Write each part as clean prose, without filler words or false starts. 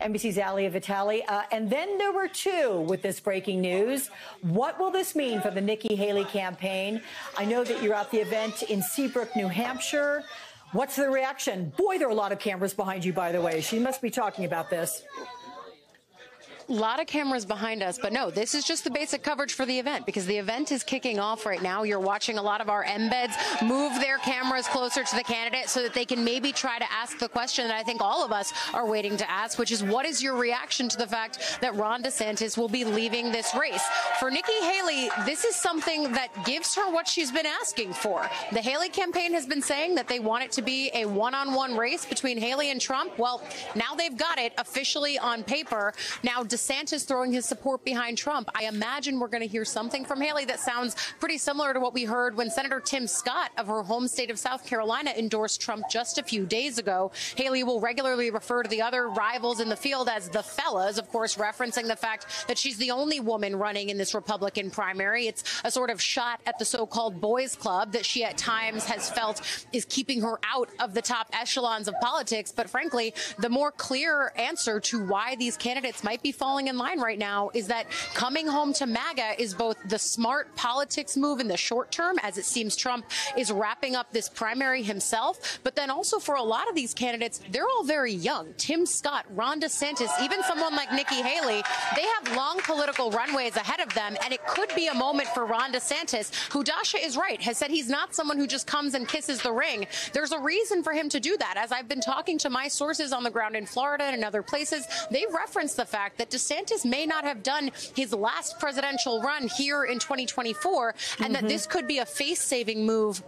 NBC's Allie Vitale. And then there were two with this breaking news. What will this mean for the Nikki Haley campaign? I know that you're at the event in Seabrook, New Hampshire. What's the reaction? Boy, there are a lot of cameras behind you, by the way. She must be talking about this. A lot of cameras behind us, but no, this is just the basic coverage for the event because the event is kicking off right now. You're watching a lot of our embeds move their cameras closer to the candidate so that they can maybe try to ask the question that I think all of us are waiting to ask, which is what is your reaction to the fact that Ron DeSantis will be leaving this race? For Nikki Haley, this is something that gives her what she's been asking for. The Haley campaign has been saying that they want it to be a one-on-one race between Haley and Trump. Well, now they've got it officially on paper. Now, DeSantis throwing his support behind Trump. I imagine we're going to hear something from Haley that sounds pretty similar to what we heard when Senator Tim Scott of her home state of South Carolina endorsed Trump just a few days ago. Haley will regularly refer to the other rivals in the field as the fellas, of course, referencing the fact that she's the only woman running in this Republican primary. It's a sort of shot at the so-called boys club that she at times has felt is keeping her out of the top echelons of politics. But frankly, the more clear answer to why these candidates might be falling in line right now is that coming home to MAGA is both the smart politics move in the short term, as it seems Trump is wrapping up this primary himself, but then also for a lot of these candidates, they're all very young. Tim Scott, Ron DeSantis, even someone like Nikki Haley, they have long political runways ahead of them, and it could be a moment for Ron DeSantis, who Dasha is right, has said he's not someone who just comes and kisses the ring. There's a reason for him to do that. As I've been talking to my sources on the ground in Florida and in other places, they've referenced the fact that DeSantis may not have done his last presidential run here in 2024, and that this could be a face-saving move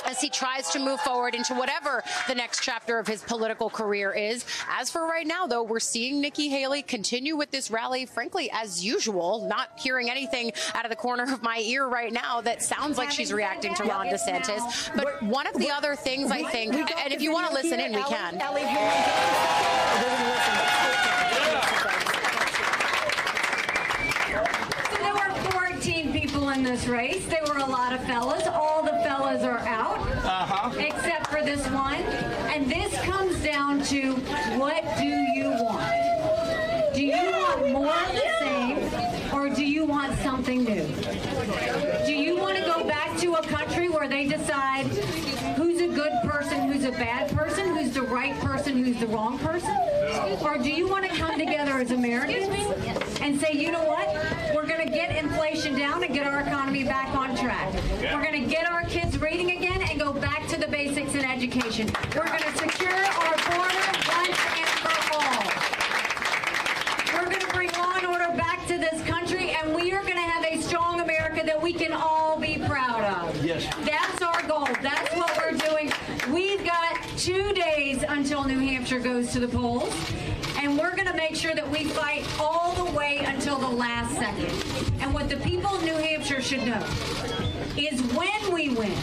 as he tries to move forward into whatever the next chapter of his political career is. As for right now, though, we're seeing Nikki Haley continue with this rally, frankly, as usual, not hearing anything out of the corner of my ear right now that sounds like she's reacting to Ron DeSantis. But one of the other things I think, and if you want to listen in, we can. People in this race. There were a lot of fellas. All the fellas are out, except for this one. And this comes down to, what do you want? Do you want more of the same, or do you want something new? Do you want to go back to a country where they decide who's a good person, who's a bad person, who's the right person, who's the wrong person? Or do you want to come together as Americans and say, you know what? We're going to get inflation down and get our economy back on track. We're going to get our kids reading again and go back to the basics in education. We're going to secure our border once and for all. We're going to bring law and order back to this country, and we are going to have a strong America that we can all be proud of. Yes. That's our goal. That's what we're doing. We've got 2 days until New Hampshire goes to the polls, and we're going to make sure that we fight all the way until the last second. And what the people of New Hampshire should know is when we win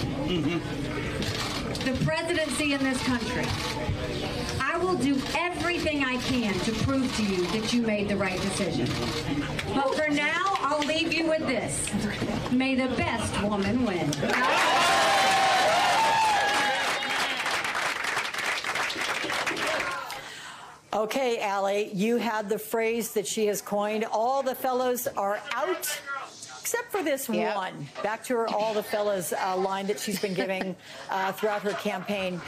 the presidency in this country, I will do everything I can to prove to you that you made the right decision. But for now, I'll leave you with this. May the best woman win. Okay, Allie, you had the phrase that she has coined, all the fellows are out, except for this one. Back to her all the fellas line that she's been giving throughout her campaign.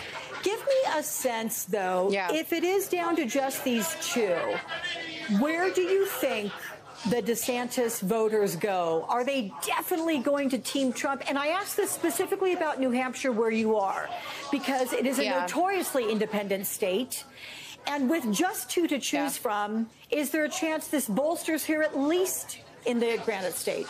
Give me a sense, though, if it is down to just these two, where do you think the DeSantis voters go? Are they definitely going to Team Trump? And I ask this specifically about New Hampshire, where you are, because it is a notoriously independent state. And with just two to choose from, is there a chance this bolsters here, at least in the Granite State?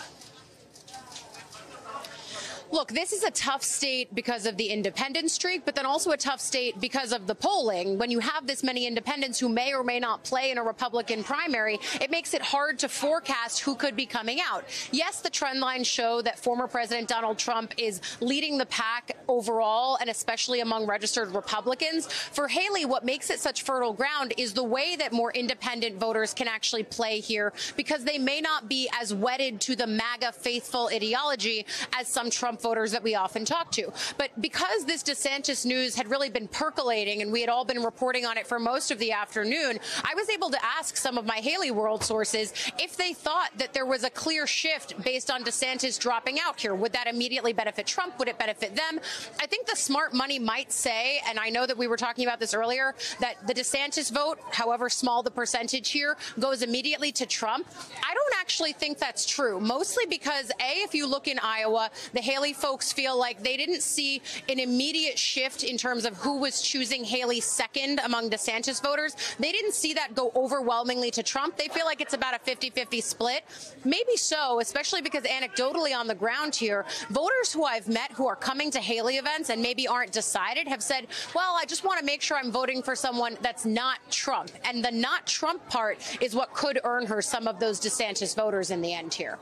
Look, this is a tough state because of the independent streak, but then also a tough state because of the polling. When you have this many independents who may or may not play in a Republican primary, it makes it hard to forecast who could be coming out. Yes, the trend lines show that former President Donald Trump is leading the pack overall, and especially among registered Republicans. For Haley, what makes it such fertile ground is the way that more independent voters can actually play here, because they may not be as wedded to the MAGA faithful ideology as some Trump voters that we often talk to. But because this DeSantis news had really been percolating and we had all been reporting on it for most of the afternoon, I was able to ask some of my Haley World sources if they thought that there was a clear shift based on DeSantis dropping out here. Would that immediately benefit Trump? Would it benefit them? I think the smart money might say, and I know that we were talking about this earlier, that the DeSantis vote, however small the percentage here, goes immediately to Trump. I don't actually think that's true, mostly because, A, if you look in Iowa, the Haley folks feel like they didn't see an immediate shift in terms of who was choosing Haley second among DeSantis voters. They didn't see that go overwhelmingly to Trump. They feel like it's about a 50-50 split. Maybe so, especially because anecdotally on the ground here, voters who I've met who are coming to Haley events and maybe aren't decided have said, well, I just want to make sure I'm voting for someone that's not Trump. And the not Trump part is what could earn her some of those DeSantis voters in the end here.